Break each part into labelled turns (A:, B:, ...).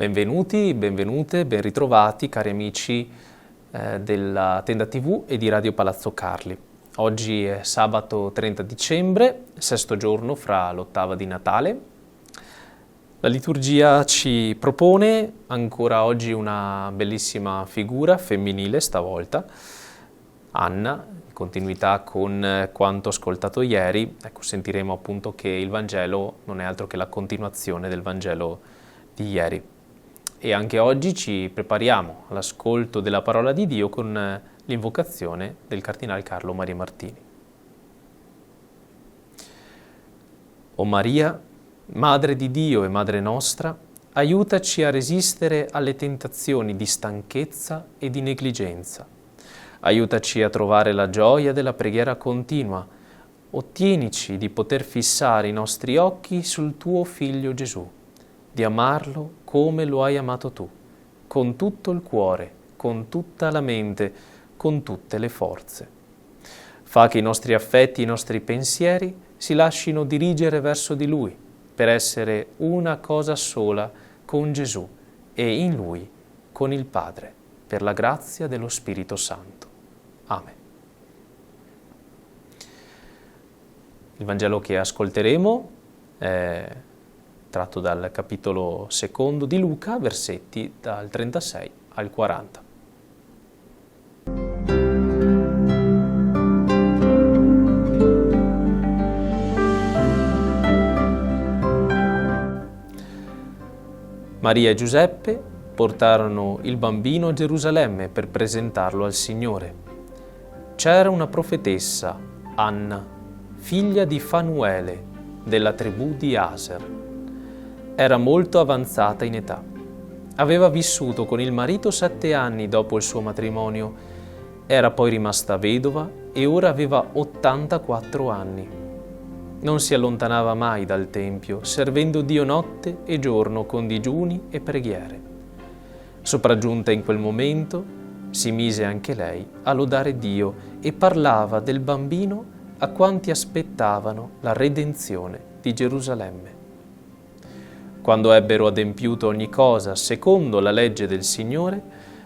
A: Benvenuti, benvenute, ben ritrovati cari amici della Tenda TV e di Radio Palazzo Carli. Oggi è sabato 30 dicembre, sesto giorno fra l'ottava di Natale. La liturgia ci propone ancora oggi una bellissima figura femminile stavolta, Anna, in continuità con quanto ascoltato ieri. Ecco, sentiremo appunto che il Vangelo non è altro che la continuazione del Vangelo di ieri. E anche oggi ci prepariamo all'ascolto della parola di Dio con l'invocazione del Cardinal Carlo Maria Martini. O Maria, Madre di Dio e Madre nostra, aiutaci a resistere alle tentazioni di stanchezza e di negligenza. Aiutaci a trovare la gioia della preghiera continua. Ottienici di poter fissare i nostri occhi sul tuo Figlio Gesù, di amarlo come lo hai amato tu, con tutto il cuore, con tutta la mente, con tutte le forze. Fa che i nostri affetti, i nostri pensieri si lascino dirigere verso di Lui, per essere una cosa sola con Gesù e in Lui con il Padre, per la grazia dello Spirito Santo. Amen. Il Vangelo che ascolteremo è tratto dal capitolo secondo di Luca, versetti dal 36 al 40. Maria e Giuseppe portarono il bambino a Gerusalemme per presentarlo al Signore. C'era una profetessa, Anna, figlia di Fanuele, della tribù di Aser. Era molto avanzata in età. Aveva vissuto con il marito 7 anni dopo il suo matrimonio. Era poi rimasta vedova e ora aveva 84 anni. Non si allontanava mai dal Tempio, servendo Dio notte e giorno con digiuni e preghiere. Sopraggiunta in quel momento, si mise anche lei a lodare Dio e parlava del bambino a quanti aspettavano la redenzione di Gerusalemme. Quando ebbero adempiuto ogni cosa secondo la legge del Signore,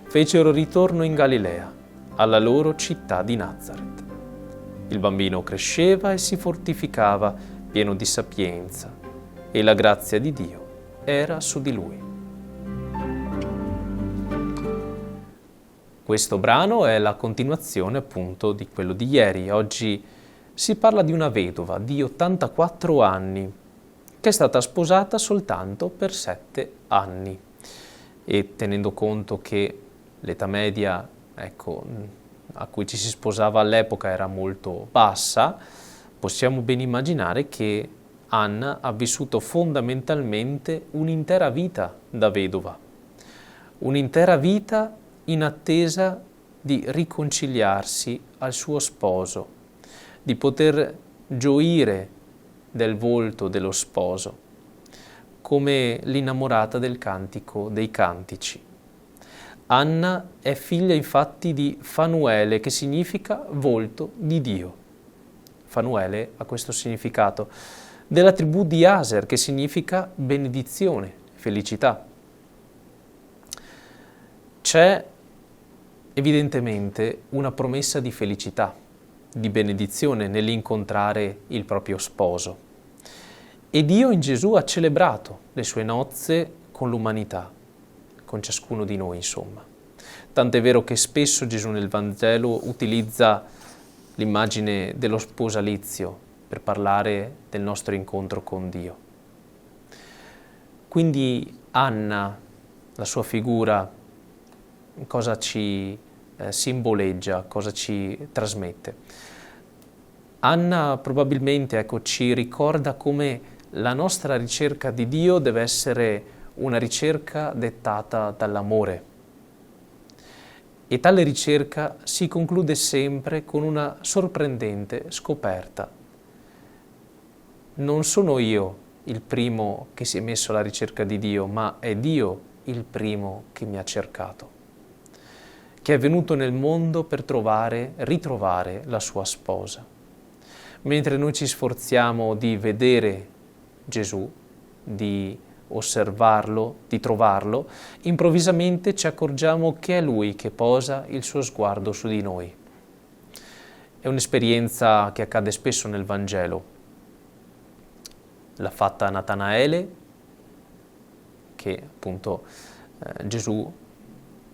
A: fecero ritorno in Galilea, alla loro città di Nazaret. Il bambino cresceva e si fortificava, pieno di sapienza, e la grazia di Dio era su di lui. Questo brano è la continuazione appunto di quello di ieri. Oggi si parla di una vedova di 84 anni, che è stata sposata soltanto per 7 anni. E tenendo conto che l'età media, a cui ci si sposava all'epoca era molto bassa, possiamo ben immaginare che Anna ha vissuto fondamentalmente un'intera vita da vedova, un'intera vita in attesa di riconciliarsi al suo sposo, di poter gioire del volto dello sposo, come l'innamorata del cantico dei cantici. Anna è figlia infatti di Fanuele, che significa volto di Dio. Fanuele ha questo significato. Della tribù di Aser, che significa benedizione, felicità. C'è evidentemente una promessa di felicità, di benedizione nell'incontrare il proprio sposo. E Dio in Gesù ha celebrato le sue nozze con l'umanità, con ciascuno di noi, insomma. Tant'è vero che spesso Gesù nel Vangelo utilizza l'immagine dello sposalizio per parlare del nostro incontro con Dio. Quindi Anna, la sua figura, cosa ci simboleggia, cosa ci trasmette? Anna probabilmente ci ricorda come la nostra ricerca di Dio deve essere una ricerca dettata dall'amore. E tale ricerca si conclude sempre con una sorprendente scoperta. Non sono io il primo che si è messo alla ricerca di Dio, ma è Dio il primo che mi ha cercato, che è venuto nel mondo per ritrovare la sua sposa. Mentre noi ci sforziamo di vedere Gesù, di osservarlo, di trovarlo, improvvisamente ci accorgiamo che è Lui che posa il suo sguardo su di noi. È un'esperienza che accade spesso nel Vangelo. L'ha fatta Natanaele, che appunto Gesù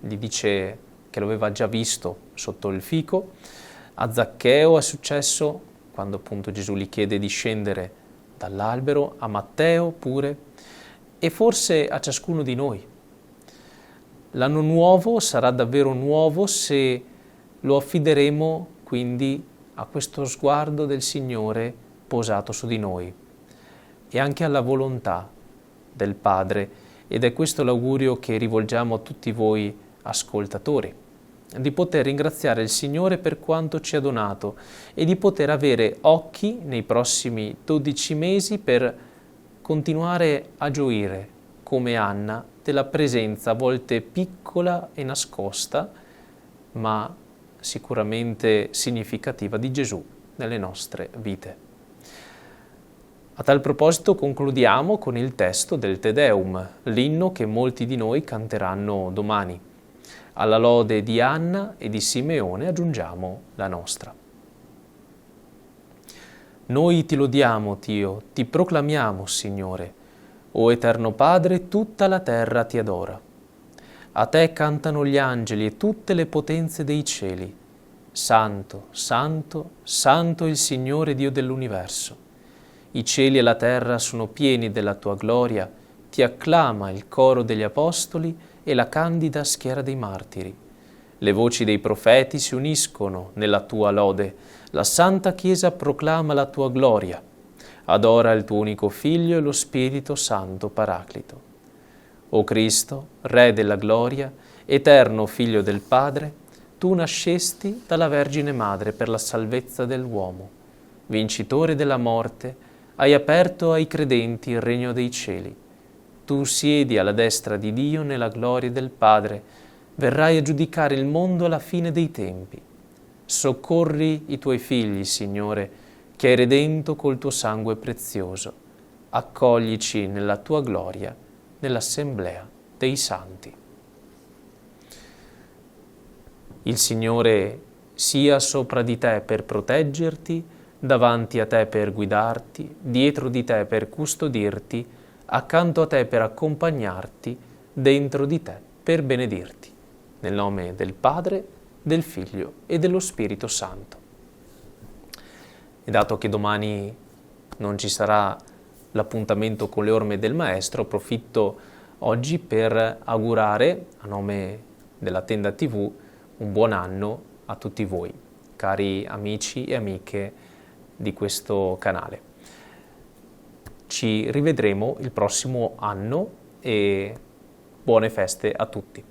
A: gli dice che lo aveva già visto sotto il fico. A Zaccheo è successo quando appunto Gesù gli chiede di scendere dall'albero, a Matteo pure, e forse a ciascuno di noi. L'anno nuovo sarà davvero nuovo se lo affideremo quindi a questo sguardo del Signore posato su di noi e anche alla volontà del Padre, ed è questo l'augurio che rivolgiamo a tutti voi ascoltatori, di poter ringraziare il Signore per quanto ci ha donato e di poter avere occhi nei prossimi 12 mesi per continuare a gioire come Anna della presenza a volte piccola e nascosta, ma sicuramente significativa di Gesù nelle nostre vite. A tal proposito concludiamo con il testo del Te Deum, l'inno che molti di noi canteranno domani. Alla lode di Anna e di Simeone aggiungiamo la nostra. Noi ti lodiamo, Dio, ti proclamiamo, Signore. O Eterno Padre, tutta la terra ti adora. A te cantano gli angeli e tutte le potenze dei cieli. Santo, santo, santo il Signore Dio dell'universo. I cieli e la terra sono pieni della tua gloria, ti acclama il coro degli apostoli e la candida schiera dei martiri. Le voci dei profeti si uniscono nella tua lode, la Santa Chiesa proclama la tua gloria. Adora il tuo unico Figlio e lo Spirito Santo Paraclito. O Cristo, Re della gloria, eterno Figlio del Padre, tu nascesti dalla Vergine Madre per la salvezza dell'uomo. Vincitore della morte, hai aperto ai credenti il regno dei cieli. Tu siedi alla destra di Dio nella gloria del Padre, verrai a giudicare il mondo alla fine dei tempi. Soccorri i tuoi figli, Signore, che hai redento col tuo sangue prezioso. Accoglici nella tua gloria, nell'assemblea dei santi. Il Signore sia sopra di te per proteggerti, davanti a te per guidarti, dietro di te per custodirti, accanto a te per accompagnarti, dentro di te per benedirti. Nel nome del Padre, del Figlio e dello Spirito Santo. E dato che domani non ci sarà l'appuntamento con le orme del Maestro, approfitto oggi per augurare, a nome della Tenda TV, un buon anno a tutti voi, cari amici e amiche di questo canale. Ci rivedremo il prossimo anno e buone feste a tutti.